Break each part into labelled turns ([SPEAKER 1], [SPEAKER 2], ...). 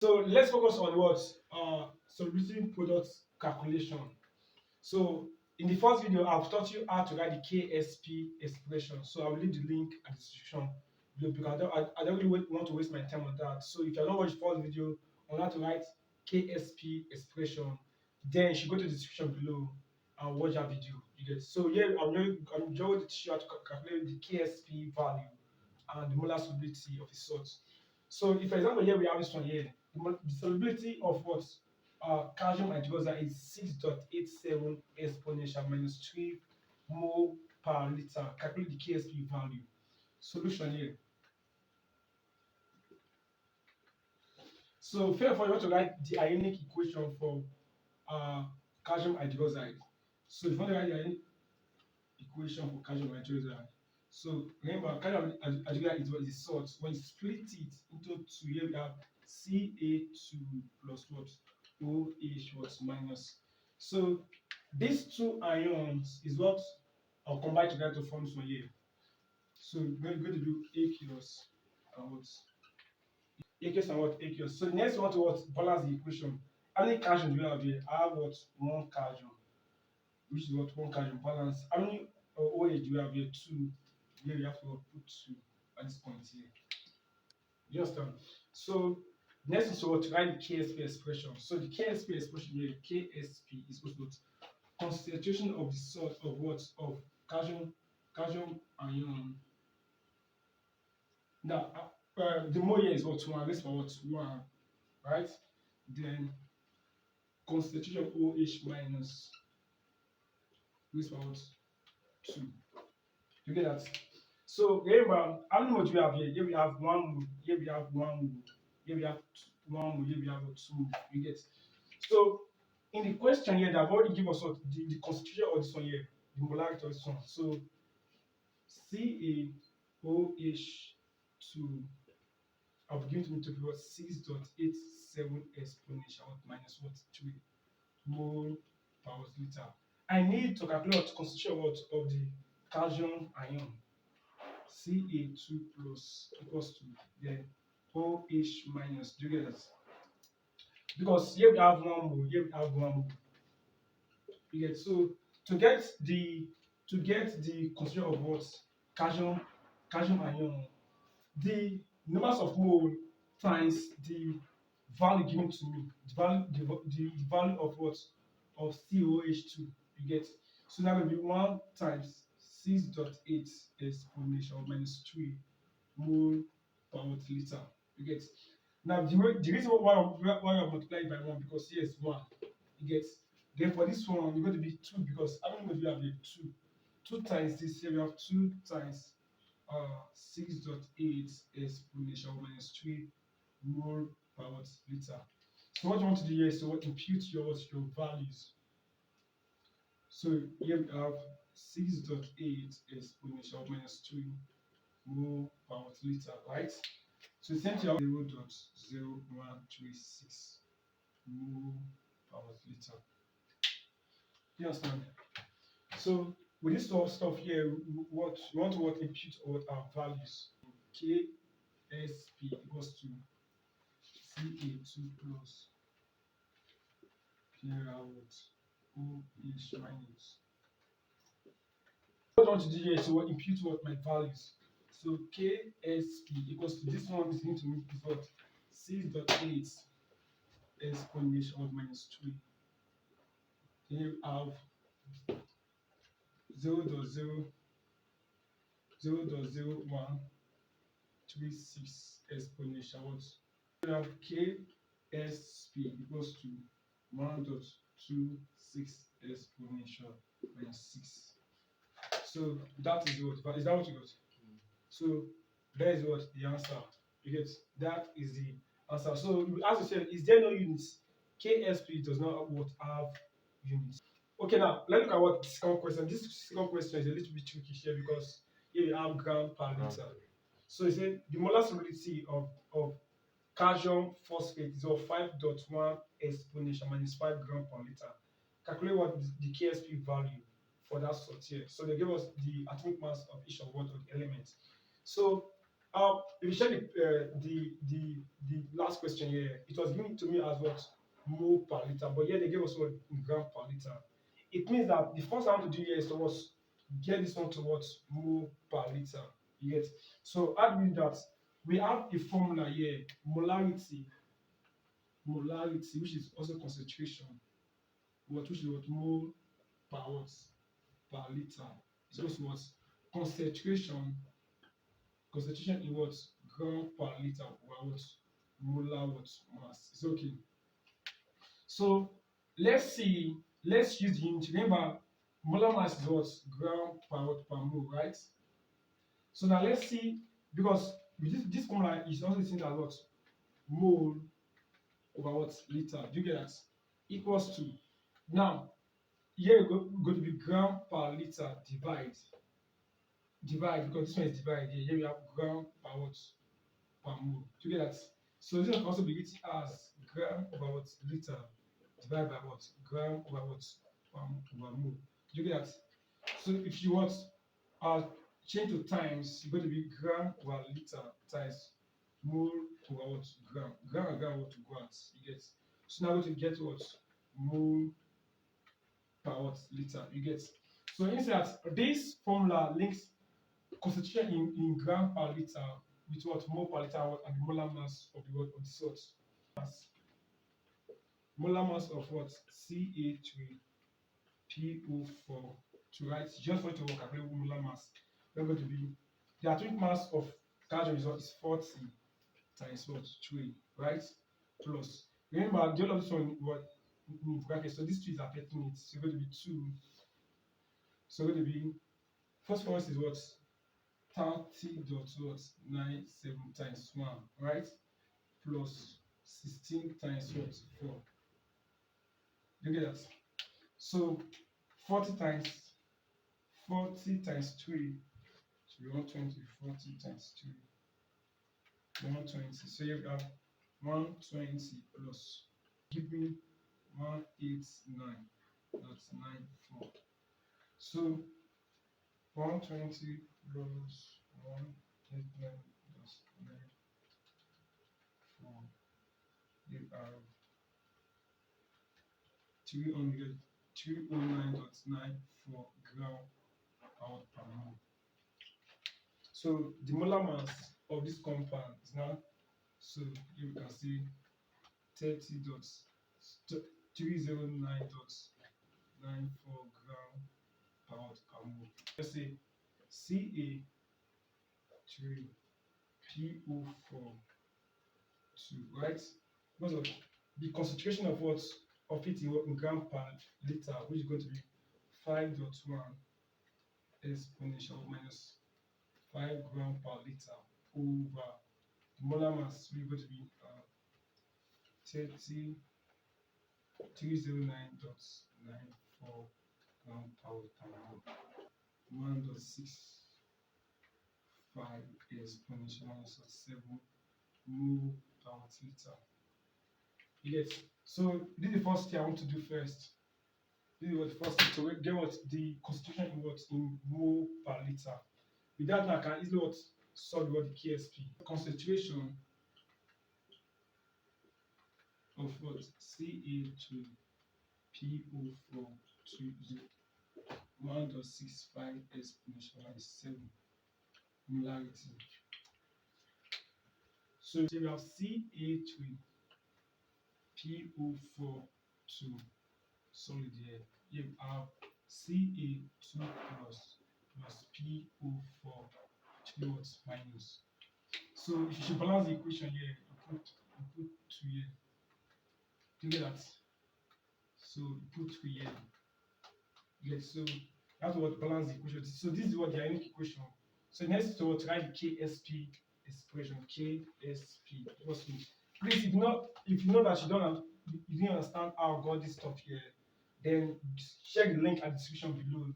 [SPEAKER 1] So let's focus on what solubility product calculation. So in the first video, I've taught you how to write the KSP expression. So I will leave the link at the description below because I don't really want to waste my time on that. So if you have not watched the first video on how to write KSP expression, then you should go to the description below and watch that video. You get so here I'm just going to teach you how to calculate the KSP value and the molar solubility of the salt. So if for example here we have this one here, the solubility of what calcium hydroxide is 6.87 exponential minus 3 mole per liter. Calculate the KSP value. Solution here. So therefore you want to write the ionic equation for calcium hydroxide. So if you want to write the ionic equation for calcium hydroxide, so remember calcium hydroxide is what is salt. When you split it into two, here we have Ca2 plus what OH what minus. So these two ions is what are combined together to form this one here. So we're going to do aqueous and what aqueous and what aqueous. So next we want to what balance the equation. How many calcium do we have here? I have what one calcium, which is what one calcium balance. How many OH do we have here? Two. Here we have to put two at this point here. You understand? So next is what to write the KSP expression. So the KSP expression here, KSP is equal to concentration of the salt of what of calcium ion. Now the mole here is what one. This for what one, right? Then concentration of OH minus. This for what two. You get that? So remember, how many moles do we have here? Here we have one mole. Here we have one mole. Here we have one mole. Here we have two mole. You get? So in the question here, they've already given us the concentration of this one here, the molarity of this one. So CaOH2 I've given to me to be what 6.87 exponential minus what 3 mole per liter. I need to calculate the concentration of the calcium ion. Ca2 plus equals to then OH minus. Do you get that? Because here we have one mole, here we have one mole. You get so to get the concentration of what calcium ion, the numbers of mole times the value given to me, the value of what of COH2. You get so that will be 1 times 6.8 exponential minus 3 mole per liter. You get now the reason why I multiply it by 1 because here is 1. You get then for this one you're going to be 2 because how many moles do you have here? 2. 2 times this here we have 2 times 6.8 exponential minus 3 mole per liter. So what you want to do here is to impute your values. So here we have 6.8 exponential minus 3 mole per liter, right? So same to 0.0136 mole per liter. You understand? So with this sort of stuff here, what we want to impute what our values. KSP equals to Ca2 plus OH minus. What I want to do here is to impute what my values. So KSP equals to this one is going to make is what 6.8 exponential minus 3. Then you have 0.00136 exponential what? You have KSP equals to 1.26 exponential minus 6. So that is what? Is that what you got? So that is what the answer. You get that is the answer. So as you said, is there no units? KSP does not have units. Okay, now let's look at what the second question. This second question is a little bit tricky here because here you have gram per liter. So it said the molar solubility of calcium phosphate is of 5.1 exponential minus 5 gram per liter. Calculate what the KSP value for that salt here. So they give us the atomic mass of each of what of the elements. So If you check the last question here, it was given to me as what mole per liter, but here they gave us what in gram per liter. It means that the first I want to do here is to what get this one to what mole per liter. You get so I mean that we have a formula here, molarity, which is also concentration, which is what mole per what per liter. It's also what concentration concentration in what gram per liter over what molar what mass. It's okay. So let's use the unit. Remember, molar mass is what gram per what per mole, right? So now let's see because with this formula is also seen as what mole over what liter. Do you get that? Equals to now here go to be gram per liter divide because this one is divided here. Here we have gram per what per mole. Do you get that? So this one can also be written as gram over what liter divided by what gram over what over mole. Do you get that? So if you want change to times, you're going to be gram over liter times mole over what gram. Gram and gram what to grams. You get. So now we're going to get what mole per what liter. You get. So instead this formula links concentration in gram per liter with what mole per liter and the molar mass of the what of the salt. Mass. Molar mass of what Ca3PO4 to write just for it to calculate molar mass. We're going to be the atomic mass of hydrogen is 40 times what 3, right? Plus remember the other of this one what in bracket, so these two is affecting it. So it's going to be 2. So it's going to be first one is what 30.97 times 1, right? Plus 16 times what 4. You get that? So 40 times 3 should be 120. 40 times 3 120. So you have 120 plus give me 189.94. So 120 plus 189.94. You have 309.94 gram per mole. So the molar mass of this compound is now, so you can see 309.94 gram per mole. Let's say Ca3PO4 right? Because of the concentration of what of it in gram per liter, which is going to be 5.1 exponential minus 5 gram per liter over the molar mass, which is going to be 309.94 gram per mole. 1.65 exponential minus 7 mole per liter. Yes. So this is the first thing I want to do first. This is what the first thing to get what the concentration in what in mole per liter. With that, I can easily what solve what the KSP concentration of what Ca3PO4 to 1.65 exponential minus 7 molarity. So we have Ca3PO4 to solid here. You have Ca2 plus PO4 3 what minus. So if you should balance the equation here, you put 2 here. Do you get that? So you put 3 here. Yes, so that's what balance the equation. So this is what the ionic equation. So next is to write the KSP expression. KSP. Please, if you know that you didn't understand how I got this stuff here, then check the link at the description below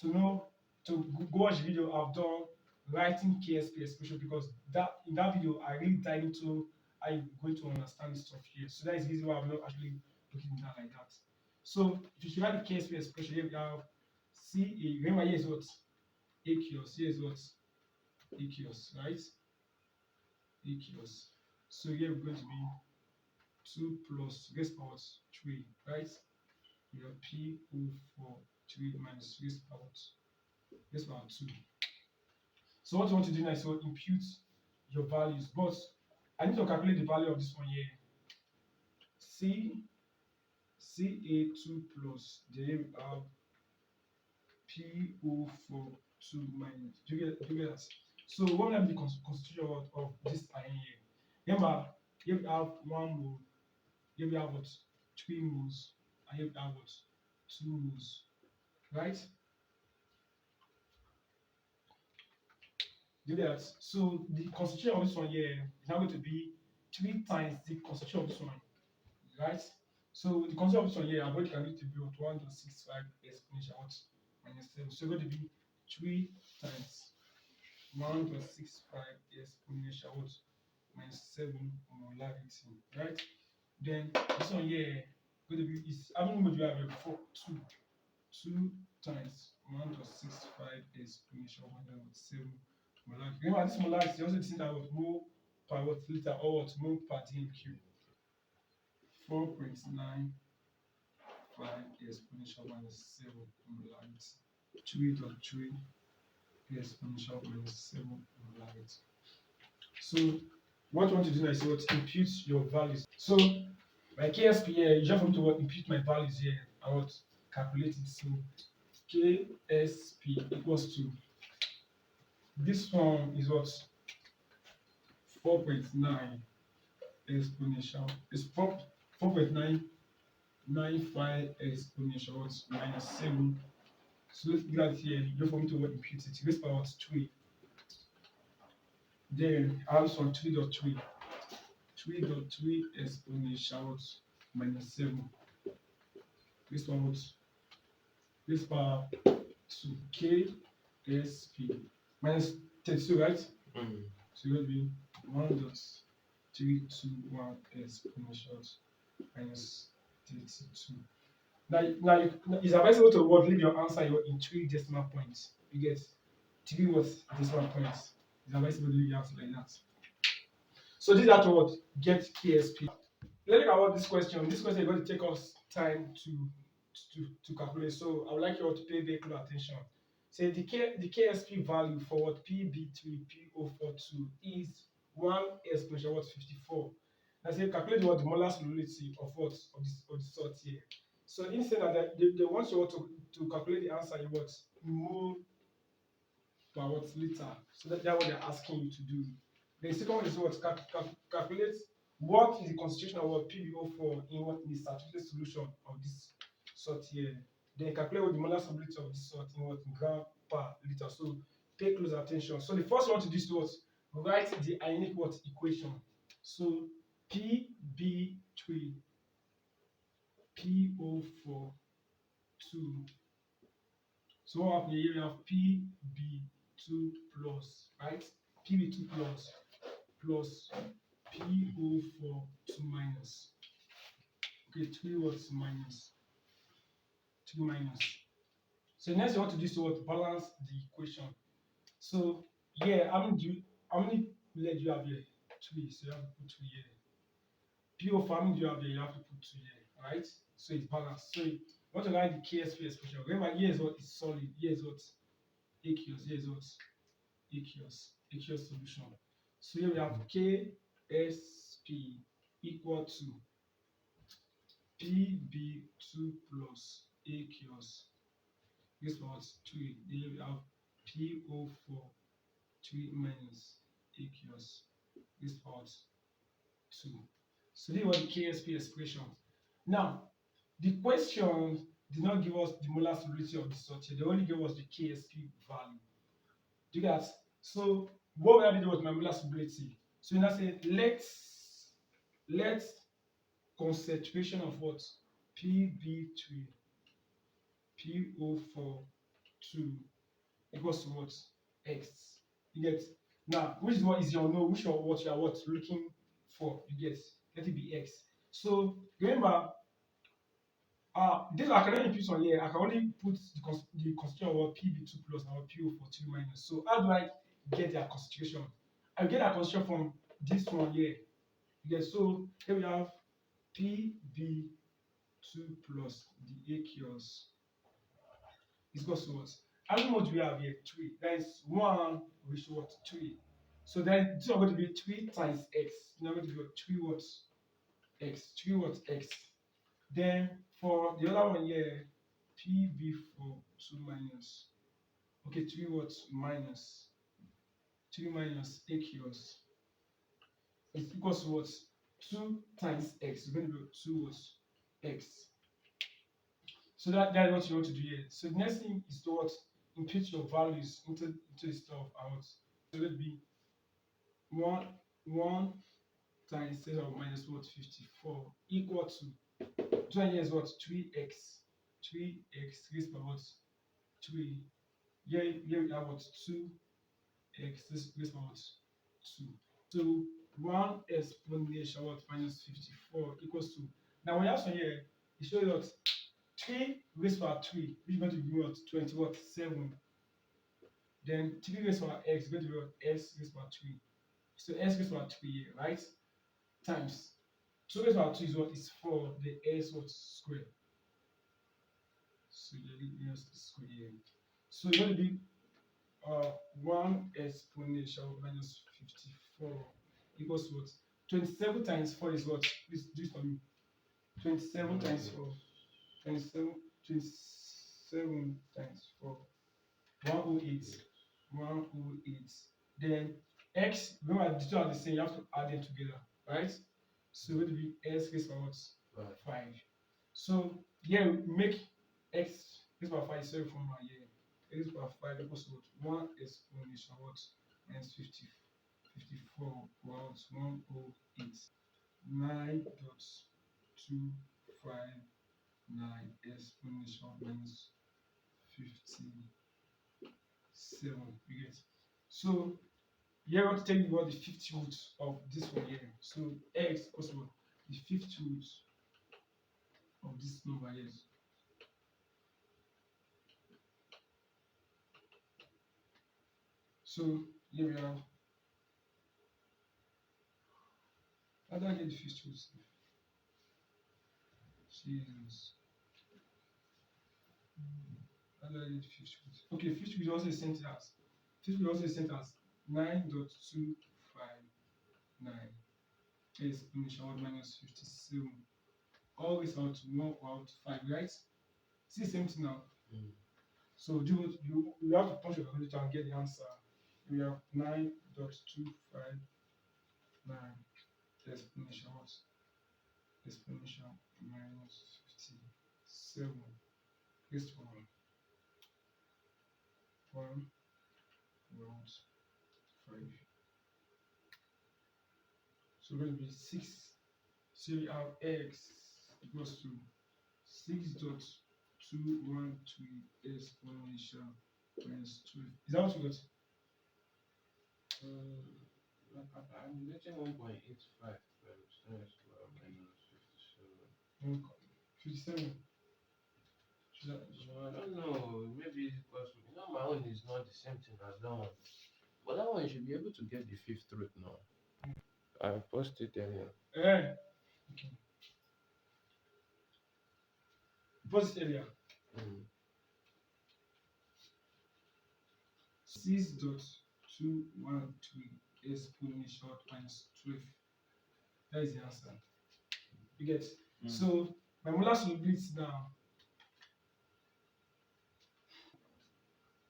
[SPEAKER 1] to know to go watch the video I've done writing KSP expression, because that in that video I really dive into how you're going to understand this stuff here. So that is the reason why I'm not actually looking at that like that. So if you should write the KSP expression, here we have CA. Remember, here is what aqueous. Here is what aqueous, right? aqueous. So here we're going to be 2 plus raised power 3, right? We have PO4 3 minus raised power 2. So what you want to do now is to impute your values, but I need to calculate the value of this one here. Ca2 plus, then we have PO4 2 minus. Do you get that? So what will be the constitution of this ion here? Remember, here we have 1 mole, here we have what? 3 moles, and here we have what? 2 moles, right? Do that. So the constitution of this one here is now going to be 3 times the constitution of this one, right? So the constitution of this one here, I've already calculated to be what 1.65 exponential what minus 7. So it's going to be 3 times 1.65 exponential what minus 7 molarity, right? Then this one here going to be is how many modules you have here? 4, 2. 2 times 1.65 exponential minus 7 molarity. Remember, this molarity is also the same type of mole per what liter or what mole per dm cube. 4.95 exponential minus 7 molarity. 3.3 exponential minus 7 molarity. So what you want to do now is what impute your values. So my KSP here, you just want to what impute my values here and what calculate it. So KSP equals to this one is what 4.9 exponential. It's 4.995 exponential what minus 7. So let's do that here. You just want me to what impute it. Raise power 3. Then I have some 3.3. 3.3 exponential minus 7. This one what? This power 2 KSP minus 32, right? So it will be 1.321 exponential minus 32. Now it's advisable to what leave your answer in 3 decimal points. You get 3 what decimal points. It's advisable to leave your answer like that. So this is how to what get KSP. Let's look at what this question. This question is going to take us time to calculate. So I would like you all to pay very close attention. Say the KSP value for what PB3 PO42 is 1 exponential what 54. I say calculate what the molar solubility of what of the salt here. So instead of that, they want you to calculate the answer in what mole per what liter. So that's what they're asking you to do. The second one is what calculate what is the concentration of what PbO4 in what in the saturated solution of this salt here. Then calculate what the molar solubility of this salt in what gram per liter. So pay close attention. So the first one to do is what write the ionic what equation. So Pb3 PO4 2. So what happens here? We have Pb2 plus, right? Pb2 plus PO4 2 minus. Okay, 3 watts minus 2 minus. So next you want to do is to what balance the equation. So yeah, how many lead do you have here? 3. So you have to put 2 here. PO4 how many do you have here? You have to put 2 here, right? So it's balanced. So you want to write the KSP expression. Remember, here is what is solid, here is what aqueous, here is what aqueous solution. So here we have KSP equal to Pb2 plus aqueous. This was 3. Then we have PO4 3 minus aqueous. This was 2. So this was the KSP expression. Now, the question did not give us the molar solubility of the salt here. They only gave us the KSP value. Do you guys? So what we have to do with my molar solubility? So we now say let concentration of what Pb3 PO4 2 equals to what x. You get now which is what is your no, which or what you are what looking for. You get let it be x. So remember this I cannot impute on here. I can only put the concentration of what Pb2 plus and what PO4 2 minus. So how do I get their concentration? I get their concentration from this one here. Okay, so here we have PB2 plus the aqueous is equals to what? How many more do we have here? 3. That is 1 ratio what? 3. So then this is going to be 3 times x. Now going to be what? 3 what? X. 3 what? X. Then for the other one here, PB4 2 minus. Okay, 3 what? Minus. 3 minus aqueous is equals to what? 2 times x. It's going to be 2 what? X. So that is what you want to do here. So the next thing is to what? Input your values into the stuff out. So let be 1 times 10 of minus what? 54 equal to 20 here is what? 3x. 3x raised by what? 3. Here we have what? 2x raised by what? 2. So 1 exponential what? Minus 54 equals to. Now when you have some here, it shows you what? 3 raised by 3, which is going to be what? 20 what? 7. Then 3 raised by x is going to be what? S raised by 3. So s raised by 3 here, right? Times 2 raised by 2 is what? Is 4. The s what? Square. So the s square here. So it's going to be 1 exponential minus 54 equals what? 27 times 4 is what? Please do it for me. 27 times 4. 27 times 4. 108. 108. Then x, remember the two are the same, you have to add them together, right? So it will be x raised by what? 5. So here we make x raised by 5 sorry from my here. X raised by 5 equals to what? 1 exponential what? Minus 54 what? 108. 9.259 exponential minus 57. You get? So here I want to tell you what the fifth root of this one here. So x equals what? The fifth root of this number here. So here we have. How do I get the fifth root? Jesus. How do I get the fifth root? Okay, fifth root is also the same thing as. Fifth root is also the same as 9.259 exponential minus 57. Always out to 1 out 5, right? See the same thing now. So you have to punch your calculator and get the answer. We have 9.259 exponential what? Exponential minus 57 raised to 1 out 5. So we're going to be 6. So we have x equals to 6.213 exponential minus 12. Is that what you got?
[SPEAKER 2] I'm getting 1.85 times 10 minus
[SPEAKER 1] 57.
[SPEAKER 2] 57. I don't know. Maybe because my own is not the same thing as that one. But that one you should be able to get the fifth root now. I posted it earlier.
[SPEAKER 1] Okay. Post it earlier. 6.213 exponential minus 12. That is the answer. You get? So my molar solubility now.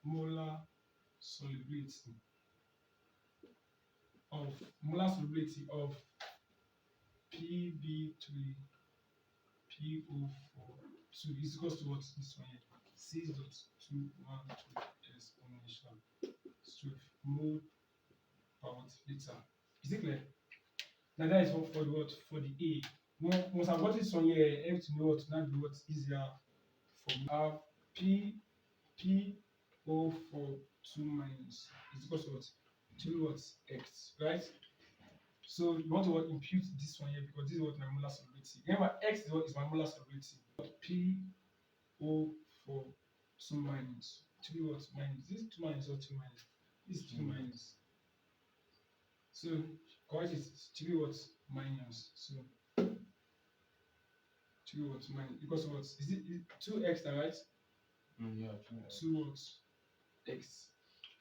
[SPEAKER 1] Molar solubility of PB3 PO4 2 is equals to what? This one here. 6.213 exponential 12 mole per watt liter. Is it clear? Now that is for the what? For the A. Once I've got this one here, I have to know what now be what easier for me. Have PO4 2 minus is equals to what? 2 what? X, right? So you want to what? Impute this one here because this is what my molar solubility. Remember, X is what is my molar solubility. PO4 2 minus 3 what? Minus this 2 minus or 2 minus? This 2 minus. So correct it, 3 what minus. So 3 what minus equals to what? Is it 2x, right?
[SPEAKER 2] Yeah,
[SPEAKER 1] 2 what? X.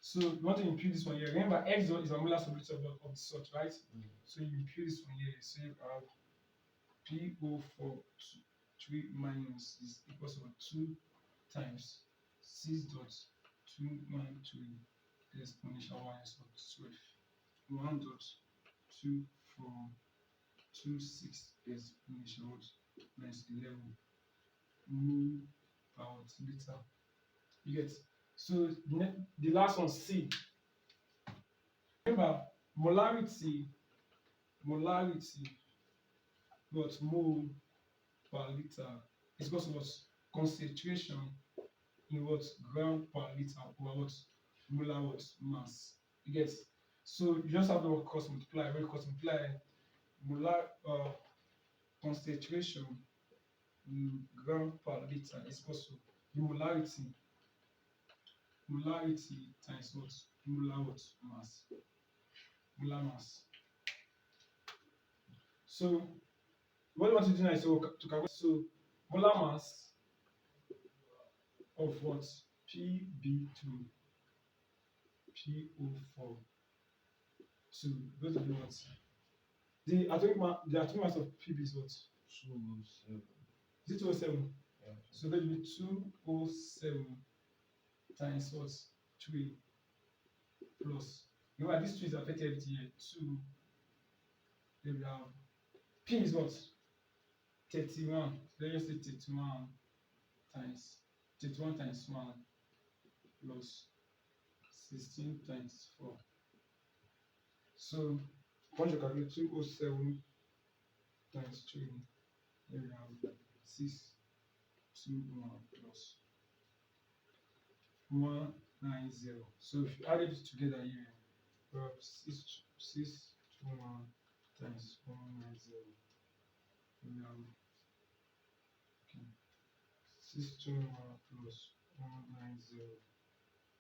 [SPEAKER 1] So you want to impute this one here. Remember, x is a molar solubility of the salt, right? So you impute this one here. So you have PO4 3 minus is equals to 2 times 6.213 exponential minus 12. 1.2426 exponential minus 11 mole per liter. You get? So the last one, C. Remember, molarity, what mole per liter is equal to what? Concentration in what gram per liter over what molar what mass. You get? So you just have to cross multiply. When you cross multiply, molar concentration in gram per liter is equal to the molarity times what molar what mass. Molar mass. So what we want to do now is to calculate. So molar mass of what? PB2, PO4, 2. Those are the ones. The atomic mass of PB is what?
[SPEAKER 2] 207.
[SPEAKER 1] Is it 207?
[SPEAKER 2] Yeah.
[SPEAKER 1] So that will be 207 times what? 3 plus. Remember, this 2 is affected here. 2. Then we have P is what? 31. Let's say 31 times 1 plus 16 times 4. So once you calculate 207 times 3, then we have 621 plus 190. So if you add it together here, we have 621 times 190. We have 621 plus 190.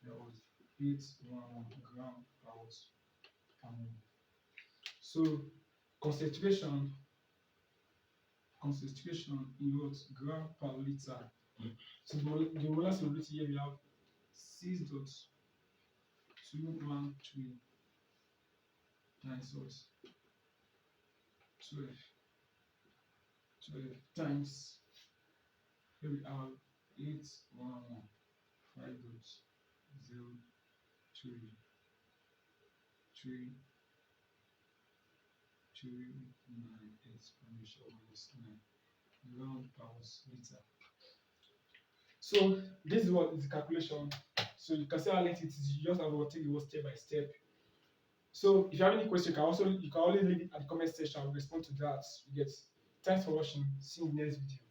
[SPEAKER 1] That was 811 gram per mole. So concentration in what gram per liter. So the molar solubility here we have 6.213 times what? 12 times here we have 811 5.03 329 exponential minus 9 gram per liter. So this is what is the calculation. So you can see how lengthy it is. You just have to take it step by step. So if you have any question, you can always leave it at the comment section. I will respond to that. You get. Thanks for watching. See you in the next video.